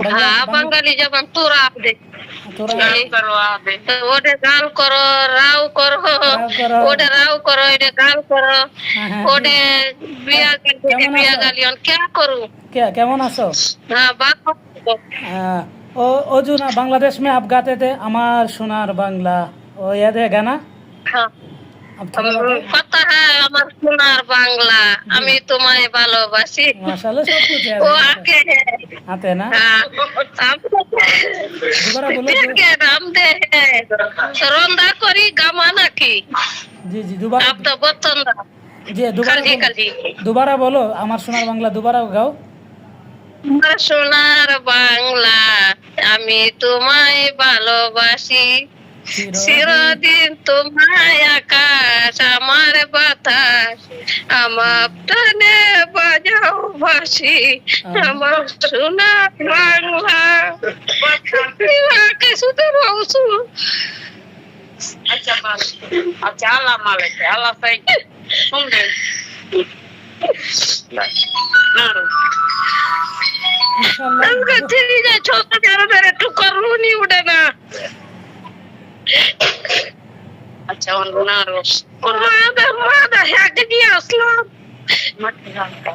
हाँ बंगाली जबान तोरा आप दे ओडे गाल करो राव करो ओडे राव करो ओडे गाल करो ओडे बिया गालियन क्या करूं क्या केमन आছো हाँ बात ओ जो ना बांग्लादेश में आप गाते थे अमर सोनार बांग्ला वो याद है गाना हाँ पता है अमर सोनार बांग्ला আমি তোমায় ভালোবাসি माशाल्लाह सब कुछ याद वो है आके है आते हैं ना हाँ दोबारा बोलो के नाम दे है रंदा करी गामा की जी जी दोबारा आप तो बतंदा जी दोबारा बोलो अमर सोनार बांग्ला दोबारा गाओ আমার সোনার বাংলা আমি তোমায় ভালোবাসি চিরদিন তোমায় আকাশ আমার বাতাস আমার প্রাণে বাজাও বাসি আমার সোনার বাংলা के सुते रहूसु अच्छा बात अच्छा अल्लाह मालिक अल्लाह सही सुन दे इंशाल्लाह तेरी जा छोटा तेरा मेरे तू करू नहीं उड़े ना अच्छा उन ना रो और मादा है कि असला मत जानता